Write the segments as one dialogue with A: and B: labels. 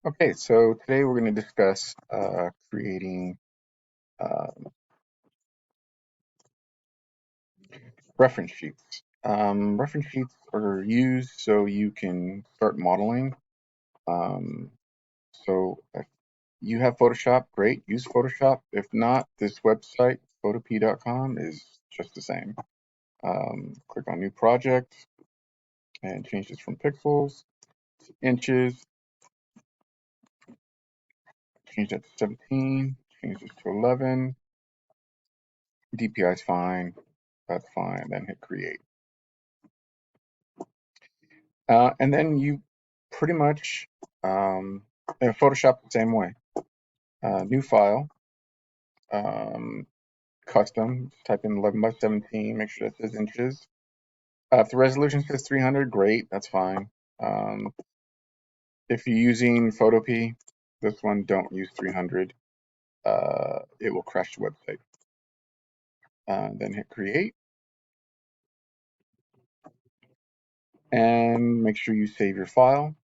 A: Okay, so today we're going to discuss creating reference sheets. Reference sheets are used so you can start modeling. Um, so if you have Photoshop, great, use Photoshop. If not, this website, photopea.com, is just the same. Click on New Project and change this from pixels to inches, change that to 17, change this to 11. DPI is fine, that's fine, then hit create. And then you pretty much, Photoshop the same way. New file, um, custom, just type in 11 by 17, make sure that says inches. If the resolution says 300, great, that's fine. Um, if you're using Photopea, this one, don't use 300. It will crash the website. Then hit create, and make sure you save your file.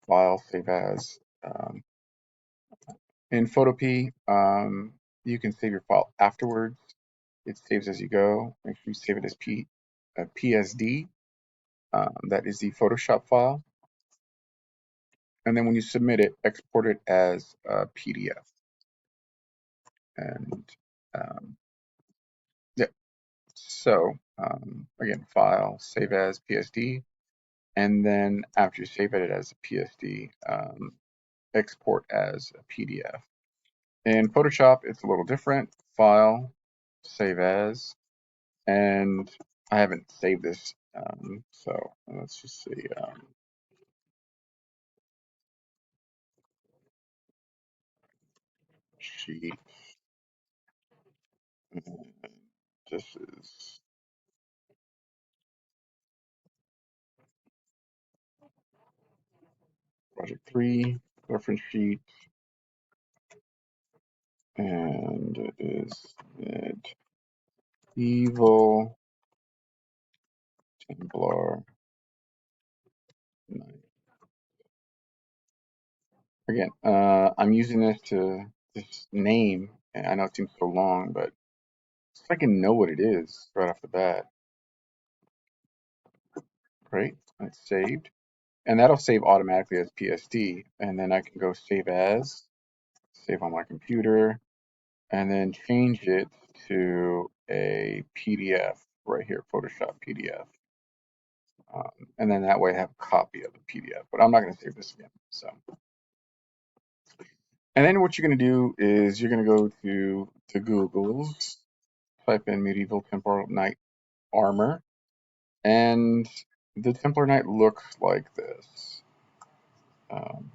A: File, save as. In Photopea, you can save your file afterwards. It saves as you go. Make sure you save it as PSD. That is the Photoshop file. And then when you submit it, export it as a PDF. And yeah, so again, file, save as PSD. And then after you save it as a PSD, export as a PDF. In Photoshop, it's a little different. File, save as, and I haven't saved this, so let's just see. Sheet. This is project 3, reference sheet, and it is medieval Templar knight. Again, I'm using this name, and I know it seems so long, but so I can know what it is right off the bat. Great, it's saved. And that'll save automatically as PSD, and then I can go save as, save on my computer, and then change it to a PDF right here, Photoshop PDF. And then that way I have a copy of the PDF, but I'm not going to save this again. So, and then what you're going to do is you're going to go to Google's, type in medieval Templar Knight armor, and the Templar Knight looks like this. Um,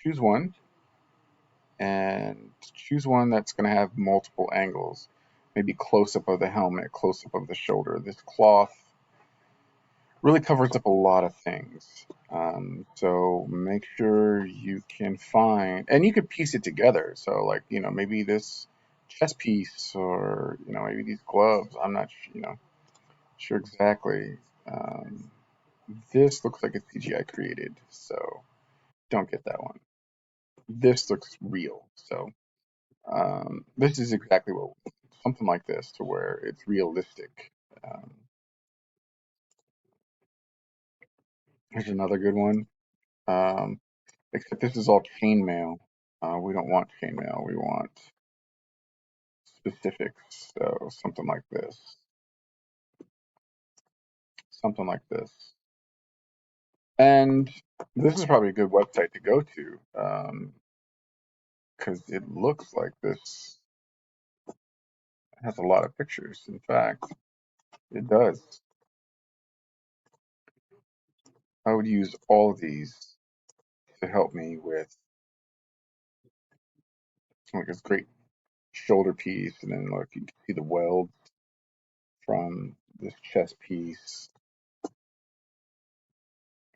A: choose one, and choose one that's going to have multiple angles. Maybe close up of the helmet, close up of the shoulder. This cloth really covers up a lot of things. So make sure you can find, and you could piece it together. So like, maybe this chest piece, or, maybe these gloves. I'm not, sure exactly. Um, this looks like it's CGI created, so don't get that one. This looks real, so this is exactly what we need. Something like this to where it's realistic. Um, Here's another good one. Um, Except this is all chainmail. We don't want chainmail. We want specifics. So something like this. Something like this. And this is probably a good website to go to, because it looks like this has a lot of pictures. In fact, it does. I would use all of these to help me with, like, this great shoulder piece, and then look, you can see the weld from this chest piece,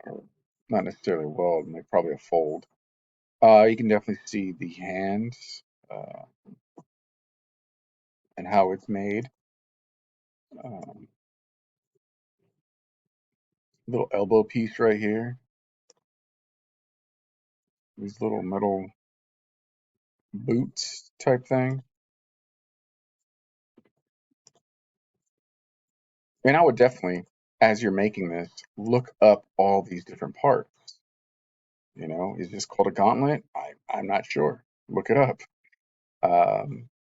A: or not necessarily a weld, like probably a fold. You can definitely see the hands, uh, and how it's made. Um, Little elbow piece right here. These little metal boots type thing. And I would definitely, as you're making this, look up all these different parts. You know, is this called a gauntlet? I'm not sure. Look it up.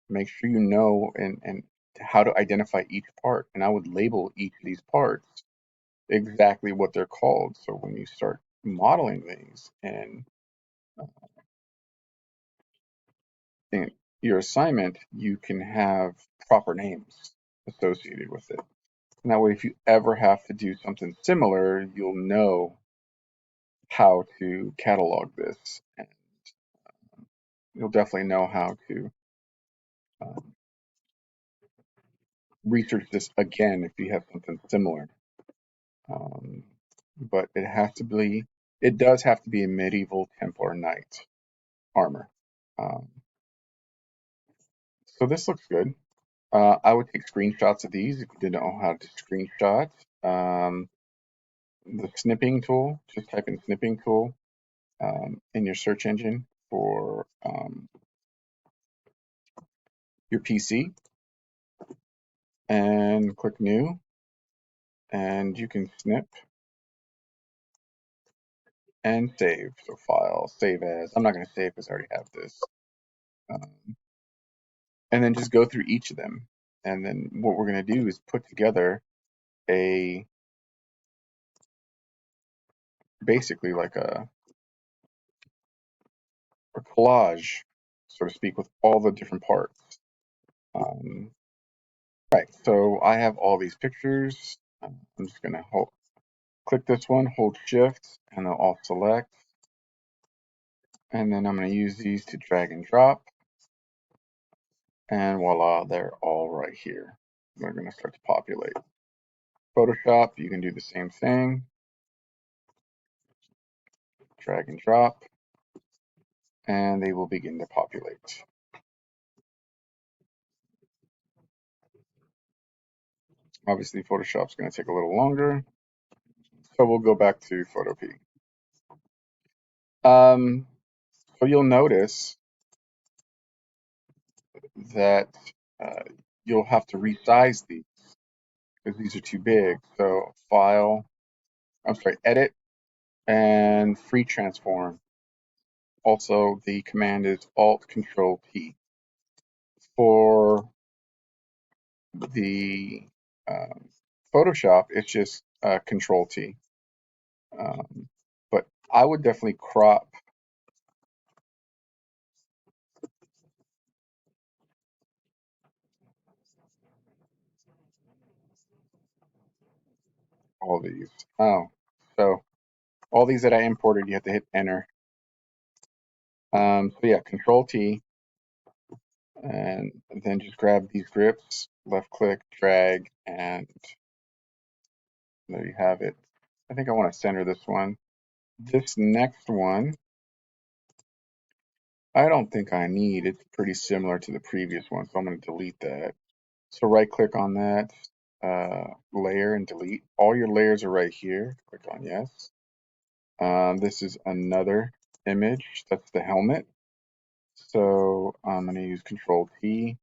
A: Make sure you know and how to identify each part. And I would label each of these parts exactly what they're called. So when you start modeling these and in your assignment, you can have proper names associated with it. And that way, if you ever have to do something similar, you'll know how to catalog this, and you'll definitely know how to um, research this again if you have something similar. Um, but it does have to be a medieval Templar knight armor. Um, so this looks good. I would take screenshots of these if you didn't know how to screenshot. Um, the snipping tool, just type in snipping tool in your search engine for your PC and click new, and you can snip and save. So file, save as. I'm not going to save because I already have this. Um, and then just go through each of them. And then what we're going to do is put together a basically like a collage, so to speak, with all the different parts. Um, right. So I have all these pictures. I'm just going to click this one, hold Shift, and they'll all select. And then I'm going to use these to drag and drop. And voila, they're all right here. They're going to start to populate. Photoshop, you can do the same thing. Drag and drop, and they will begin to populate. Obviously, Photoshop's going to take a little longer, so we'll go back to Photopea. So you'll notice that uh, you'll have to resize these because these are too big. So File, I'm sorry, Edit, and Free Transform. Also, the command is Alt Control T. For the Photoshop, it's just Control T. But I would definitely crop all these. Oh, so all these that I imported, you have to hit Enter. So yeah, Control T, and then just grab these grips, left click, drag, and there you have it. I think I want to center this one. This next one, I don't think I need. It's pretty similar to the previous one, so I'm going to delete that. So right click on that layer and delete. All your layers are right here. Click on yes. This is another image. That's the helmet. So I'm going to use Control T.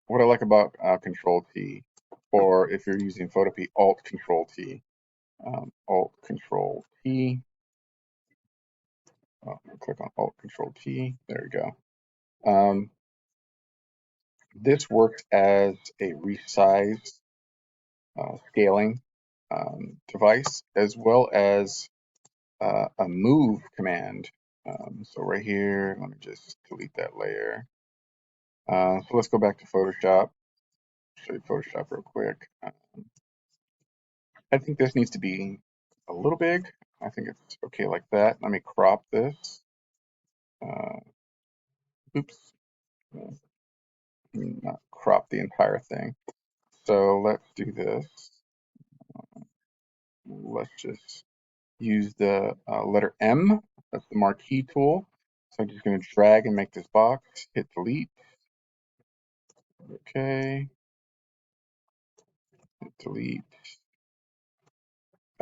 A: What I like about Control T, or if you're using Photopea, Alt Control T. Alt Control T. Click on Alt Control T. There we go. This works as a resize scaling device as well as a move command. So right here, let me just delete that layer. So let's go back to Photoshop. Show you Photoshop real quick. I think this needs to be a little big. I think it's okay like that. Let me crop this. Oops. Not crop the entire thing. So let's do this. Let's just use the letter M. That's the marquee tool. So I'm just going to drag and make this box. Hit delete. Okay. Hit delete.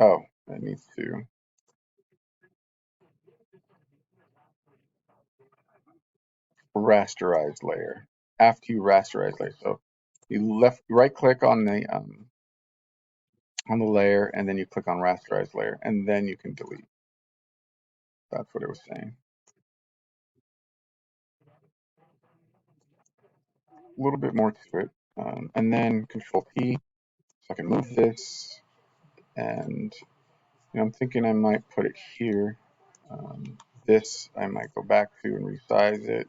A: Oh, it needs to rasterize layer. After you rasterize layer, so you right click on the layer, and then you click on rasterize layer, and then you can delete. That's what it was saying. A little bit more to it, and then Control P, so I can move this, and I'm thinking I might put it here. This I might go back to and resize it.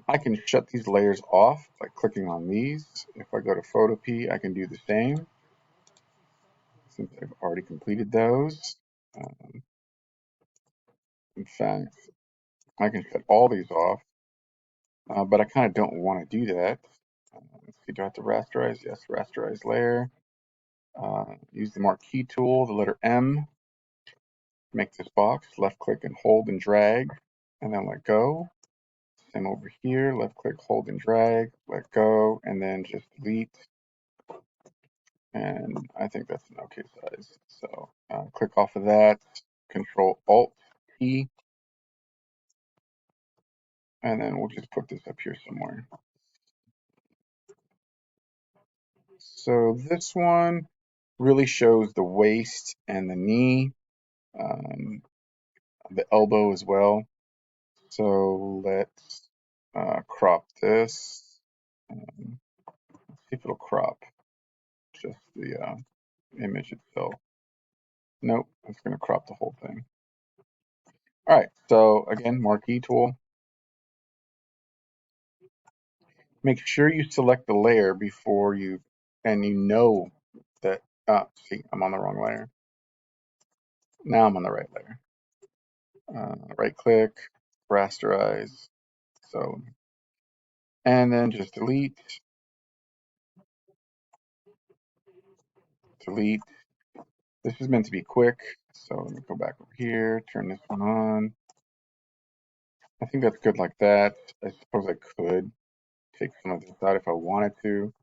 A: I can shut these layers off by clicking on these. If I go to Photopea, I can do the same since I've already completed those. Um, in fact, I can shut all these off, but I kind of don't want to do that. Let's see, do I have to rasterize? Yes, rasterize layer. Use the marquee tool, the letter M, make this box, left click and hold and drag, and then let go. Same over here, left click, hold and drag, let go, and then just delete. And I think that's an okay size. So click off of that, Control Alt P, and then we'll just put this up here somewhere. So this one really shows the waist and the knee, the elbow as well. So let's crop this. Let's see if it'll crop just the image itself. Nope, it's going to crop the whole thing. All right, so again, marquee tool. Make sure you select the layer before and you know that, see, I'm on the wrong layer. Now I'm on the right layer. Right click, rasterize, so, and then just delete, delete. This is meant to be quick, so let me go back over here, turn this one on. I think that's good like that. I suppose I could take some of this out if I wanted to.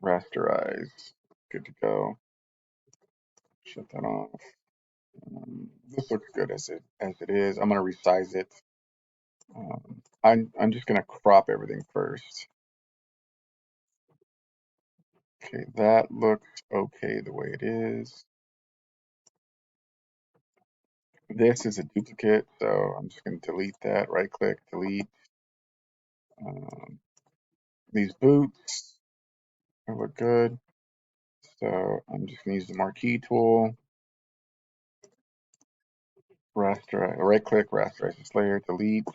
A: Rasterize, good to go. Shut that off. This looks good as it is. I'm gonna resize it. I'm just gonna crop everything first. Okay, that looks okay the way it is. This is a duplicate, so I'm just gonna delete that. Right click, delete. These boots look good, so I'm just gonna use the marquee tool. Rasterize, right click, rasterize this layer, delete.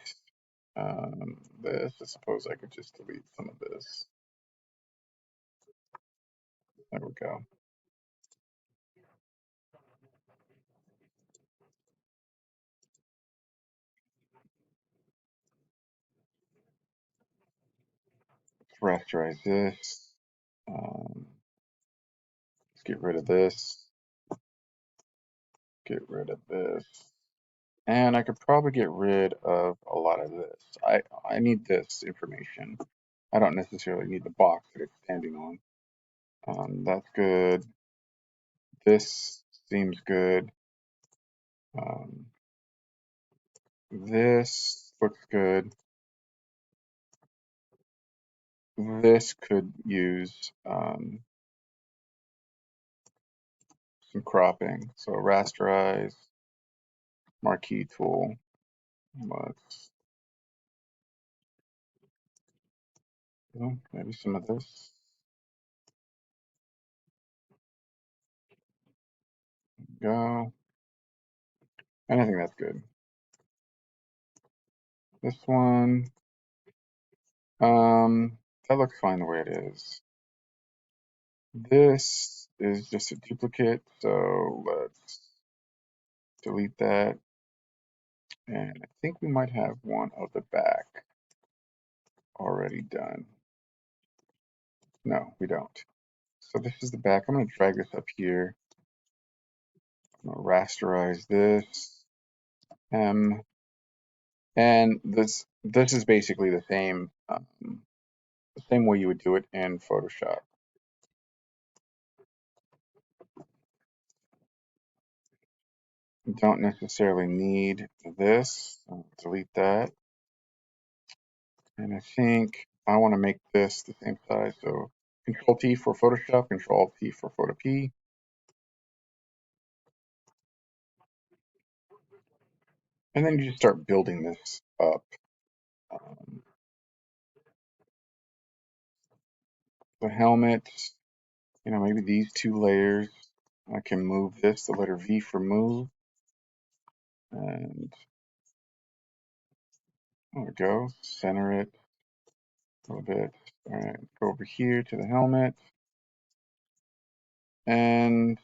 A: This, I suppose I could just delete some of this. There we go. Rasterize this. Let's get rid of this. Get rid of this. And I could probably get rid of a lot of this. I need this information. I don't necessarily need the box that it's standing on. That's good. This seems good. This looks good. This could use some cropping. So rasterize, marquee tool. Let's maybe some of this. Go. And I think that's good. This one, that looks fine the way it is. This is just a duplicate, so let's delete that. And I think we might have one of the back already done. No, we don't. So this is the back. I'm going to drag this up here. I'm going to rasterize this. And this is basically the same the same way you would do it in Photoshop. Don't necessarily need this. I'll delete that. And I think I want to make this the same size. So Control T for Photoshop, Control T for Photo P. And then you just start building this up. Um, the helmet, maybe these two layers. I can move this, the letter V for move. And there we go. Center it a little bit. All right, go over here to the helmet. And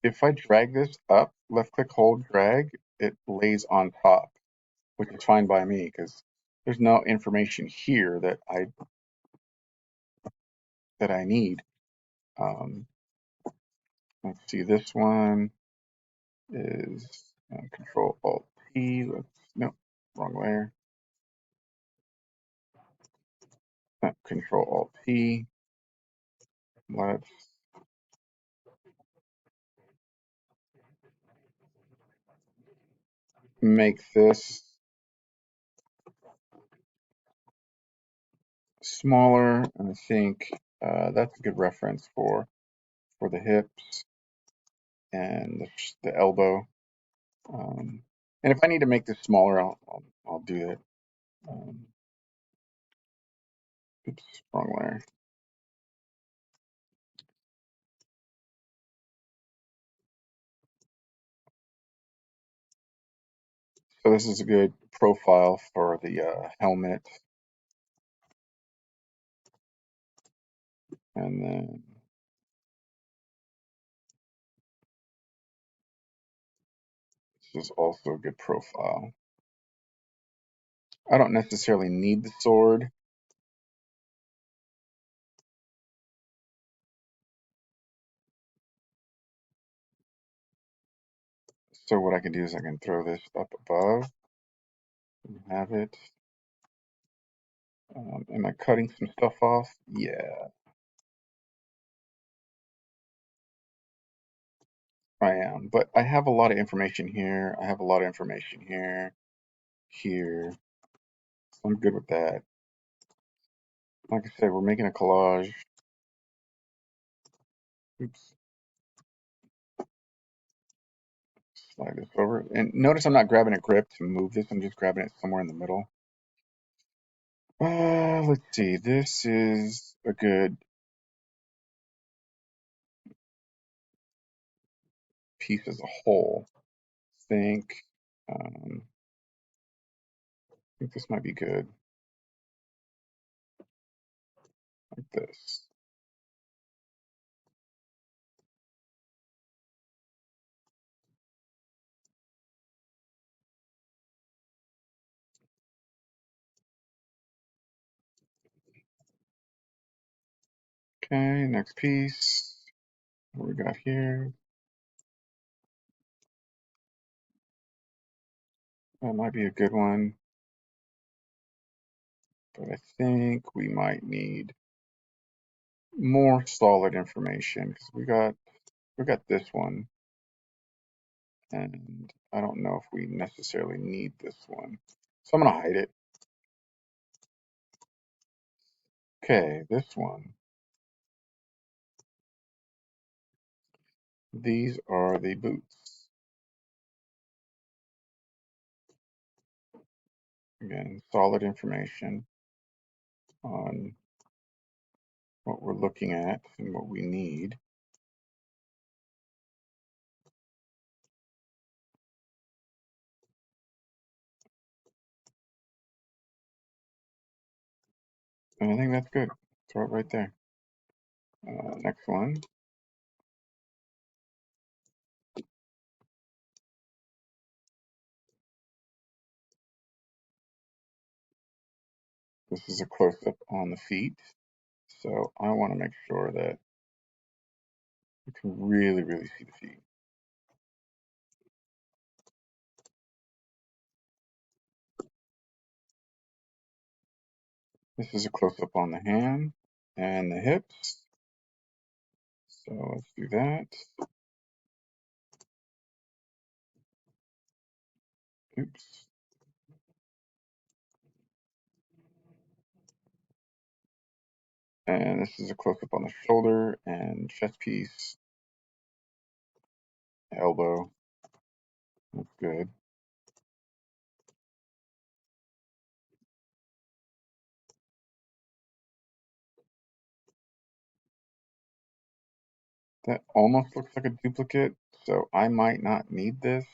A: if I drag this up, left click, hold, drag, it lays on top, which is fine by me because there's no information here that I need. Let's see, this one is Control Alt T. No, wrong layer. Control Alt T. Let's make this smaller, and I think that's a good reference for the hips and the elbow. And if I need to make this smaller, I'll do it. Oops, wrong layer. So this is a good profile for the helmet. And then this is also a good profile. I don't necessarily need the sword. So what I can do is I can throw this up above and have it. Am I cutting some stuff off? Yeah, I am. But I have a lot of information here. I have a lot of information here, here. So I'm good with that. Like I said, we're making a collage. Oops. Slide this over. And notice I'm not grabbing a grip to move this. I'm just grabbing it somewhere in the middle. Let's see. This is a good piece as a whole. Think, I think this might be good, like this. Okay, next piece. What we got here? That might be a good one, but I think we might need more solid information because we got this one, and I don't know if we necessarily need this one. So I'm gonna hide it. Okay, this one. These are the boots. Again, solid information on what we're looking at and what we need. And I think that's good. Throw it right there. Next one. This is a close-up on the feet. So I want to make sure that you can really, really see the feet. This is a close-up on the hand and the hips. So let's do that. Oops. And this is a close-up on the shoulder and chest piece, elbow. That's good. That almost looks like a duplicate, so I might not need this.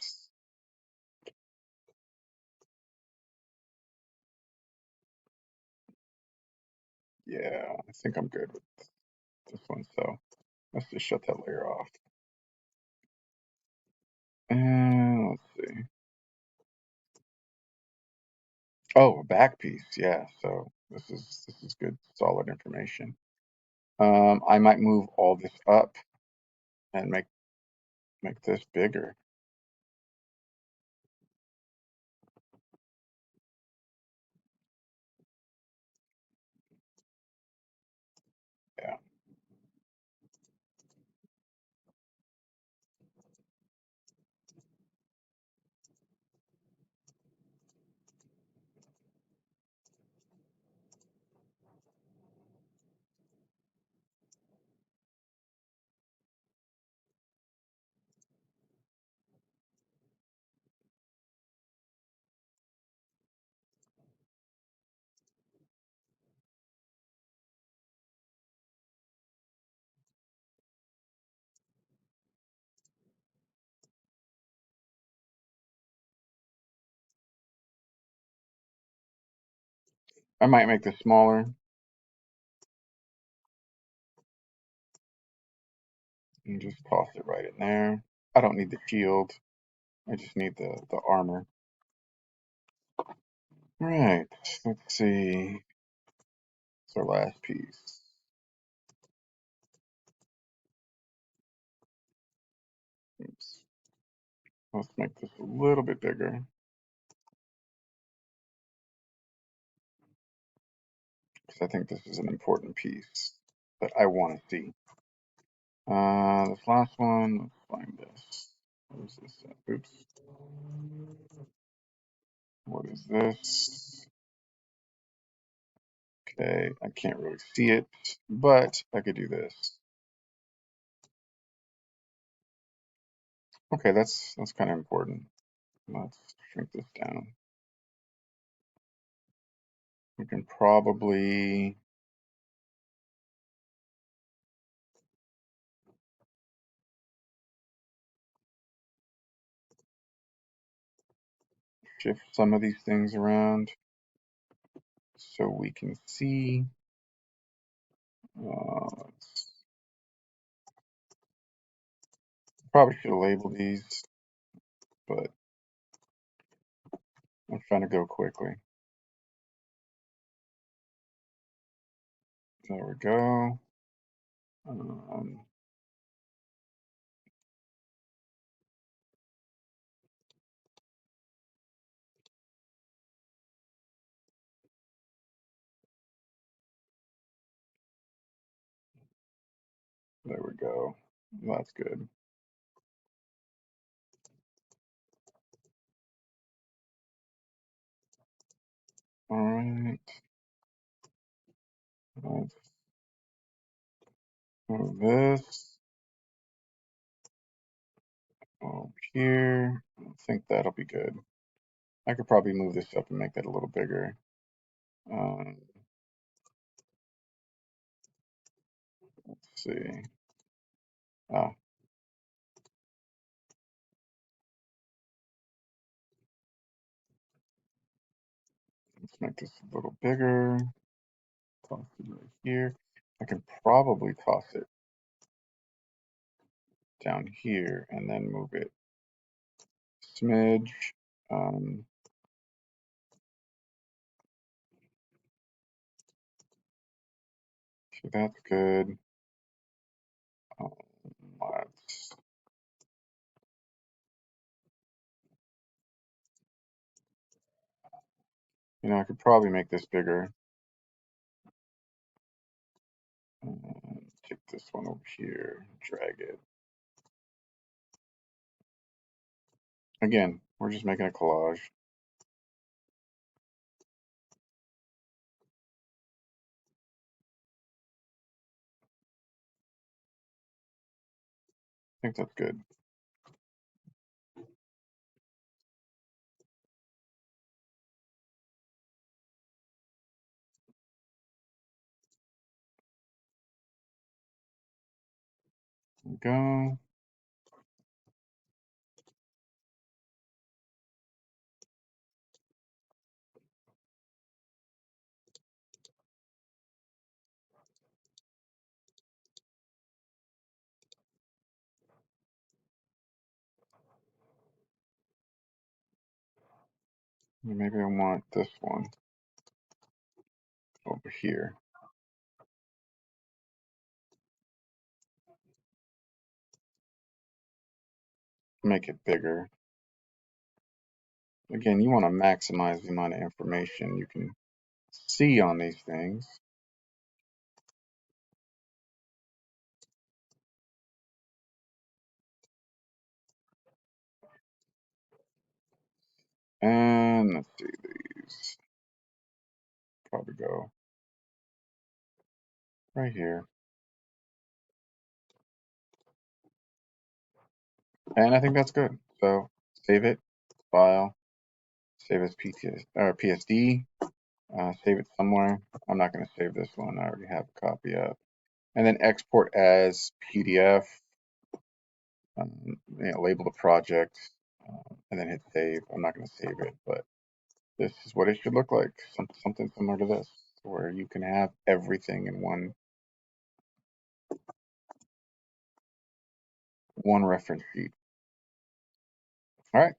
A: Yeah, I think I'm good with this one, so let's just shut that layer off. And let's see. Oh, a back piece, yeah, so this is good, solid information. I might move all this up and make this bigger. Yeah, I might make this smaller and just toss it right in there. I don't need the shield. I just need the armor. All right, let's see. It's our last piece. Oops. Let's make this a little bit bigger because I think this is an important piece that I want to see. This last one, let's find this. Where's this at? Oops. What is this? Okay, I can't really see it, but I could do this. Okay, that's kind of important. Let's shrink this down. We can probably shift some of these things around so we can see. Probably should have labeled these, but I'm trying to go quickly. There we go. Um, there we go. That's good. All right. Let's move this over here. I think that'll be good. I could probably move this up and make that a little bigger. Um, let's see. Ah, let's make this a little bigger. Toss it right here. I can probably toss it down here and then move it smidge. Um, so that's good. Let's, I could probably make this bigger. Take this one over here, drag it. Again, we're just making a collage. I think that's good. There we go. Maybe I want this one over here. Make it bigger. Again, you want to maximize the amount of information you can see on these things. And let's see, these probably go right here. And I think that's good. So save it, file, save as PTS or PSD, save it somewhere. I'm not going to save this one. I already have a copy of. And then export as PDF. Label the project, and then hit save. I'm not going to save it, but this is what it should look like. Something similar to this, where you can have everything in one reference sheet. All right.